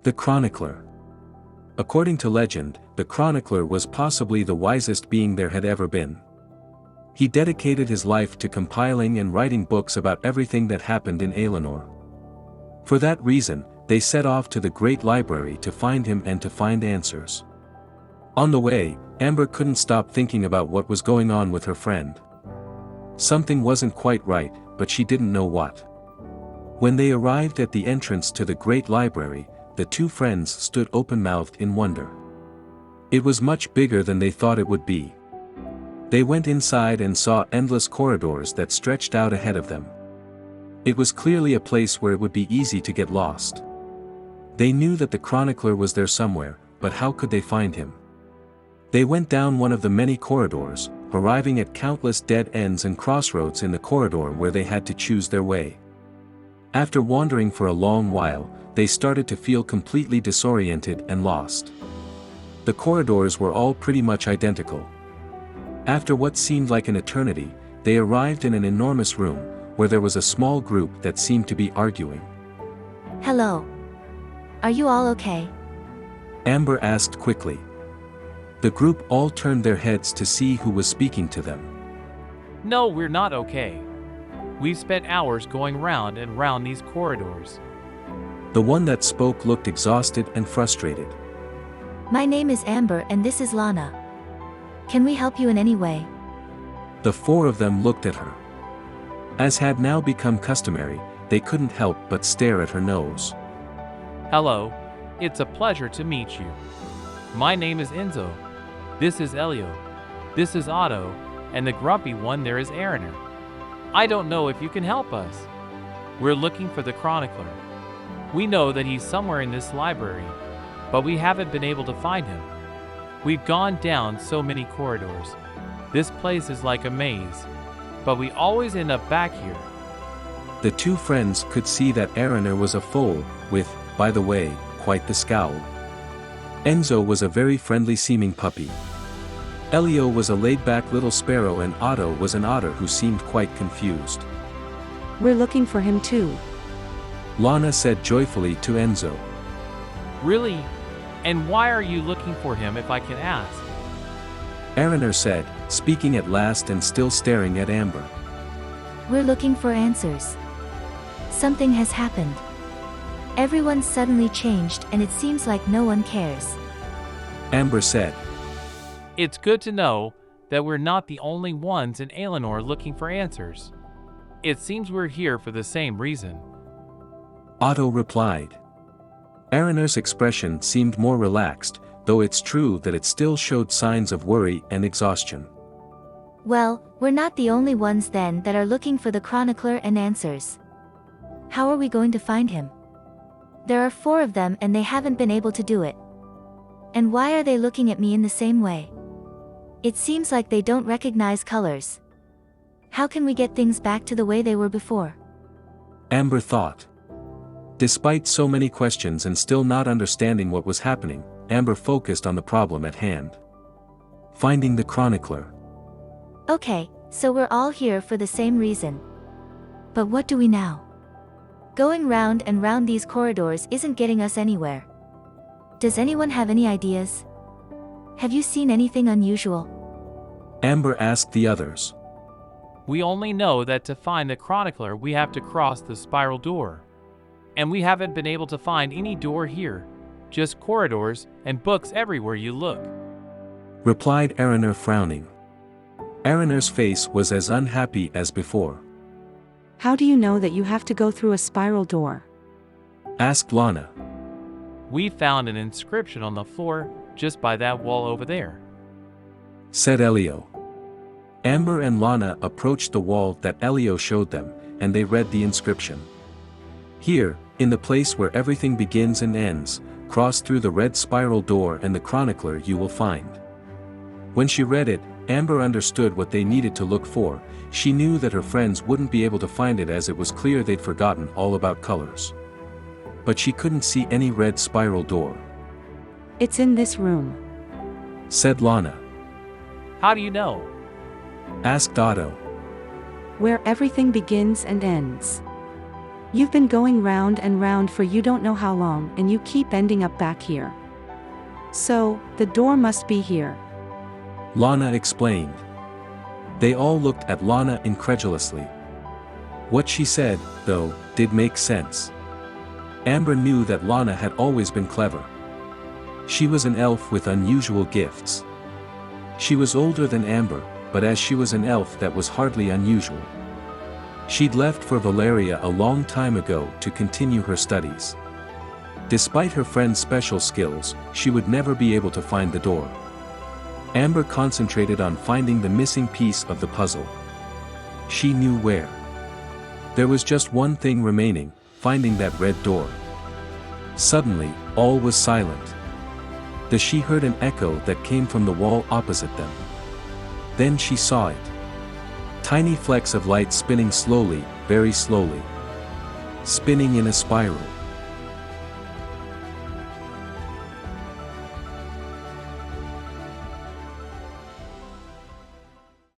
The Chronicler. According to legend, the Chronicler was possibly the wisest being there had ever been. He dedicated his life to compiling and writing books about everything that happened in Aelinor. For that reason, they set off to the great library to find him and to find answers. On the way, Amber couldn't stop thinking about what was going on with her friend. Something wasn't quite right, but she didn't know what. When they arrived at the entrance to the great library, the two friends stood open-mouthed in wonder. It was much bigger than they thought it would be. They went inside and saw endless corridors that stretched out ahead of them. It was clearly a place where it would be easy to get lost. They knew that the Chronicler was there somewhere, but how could they find him? They went down one of the many corridors, arriving at countless dead ends and crossroads in the corridor where they had to choose their way. After wandering for a long while, they started to feel completely disoriented and lost. The corridors were all pretty much identical. After what seemed like an eternity, they arrived in an enormous room, where there was a small group that seemed to be arguing. Hello. Are you all okay? Amber asked quickly. The group all turned their heads to see who was speaking to them. No, we're not okay. We've spent hours going round and round these corridors. The one that spoke looked exhausted and frustrated. My name is Amber and this is Lana. Can we help you in any way? The four of them looked at her. As had now become customary, they couldn't help but stare at her nose. Hello. It's a pleasure to meet you. My name is Enzo. This is Elio. This is Otto, and the grumpy one there is Ariner. I don't know if you can help us. We're looking for the Chronicler. We know that he's somewhere in this library, but we haven't been able to find him. We've gone down so many corridors. This place is like a maze, but we always end up back here. The two friends could see that Ariner was a foal, with, by the way, quite the scowl. Enzo was a very friendly-seeming puppy. Elio was a laid-back little sparrow and Otto was an otter who seemed quite confused. We're looking for him too. Lana said joyfully to Enzo. Really? And why are you looking for him if I can ask? Ariner said, speaking at last and still staring at Amber. We're looking for answers. Something has happened. Everyone's suddenly changed and it seems like no one cares. Amber said. It's good to know that we're not the only ones in Aelinor looking for answers. It seems we're here for the same reason. Otto replied. Ariner's expression seemed more relaxed, though it's true that it still showed signs of worry and exhaustion. Well, we're not the only ones then that are looking for the Chronicler and answers. How are we going to find him? There are 4 of them and they haven't been able to do it. And why are they looking at me in the same way? It seems like they don't recognize colors. How can we get things back to the way they were before? Amber thought. Despite so many questions and still not understanding what was happening, Amber focused on the problem at hand. Finding the Chronicler. Okay, so we're all here for the same reason. But what do we now? Going round and round these corridors isn't getting us anywhere. Does anyone have any ideas? Have you seen anything unusual? Amber asked the others. We only know that to find the Chronicler we have to cross the spiral door. And we haven't been able to find any door here, just corridors and books everywhere you look. Replied Ariner frowning. Ariner's face was as unhappy as before. How do you know that you have to go through a spiral door? Asked Lana. We found an inscription on the floor just by that wall over there. Said Elio. Amber and Lana approached the wall that Elio showed them, and they read the inscription. Here, in the place where everything begins and ends, cross through the red spiral door and the Chronicler you will find. When she read it, Amber understood what they needed to look for. She knew that her friends wouldn't be able to find it as it was clear they'd forgotten all about colors. But she couldn't see any red spiral door. It's in this room. Said Lana. How do you know? Asked Otto. Where everything begins and ends. You've been going round and round for you don't know how long and you keep ending up back here. So, the door must be here. Lana explained. They all looked at Lana incredulously. What she said, though, did make sense. Amber knew that Lana had always been clever. She was an elf with unusual gifts. She was older than Amber, but as she was an elf that was hardly unusual. She'd left for Valeria a long time ago to continue her studies. Despite her friend's special skills, she would never be able to find the door. Amber concentrated on finding the missing piece of the puzzle. She knew where. There was just one thing remaining, finding that red door. Suddenly, all was silent. She heard an echo that came from the wall opposite them. Then she saw it. Tiny flecks of light spinning slowly, very slowly. Spinning in a spiral.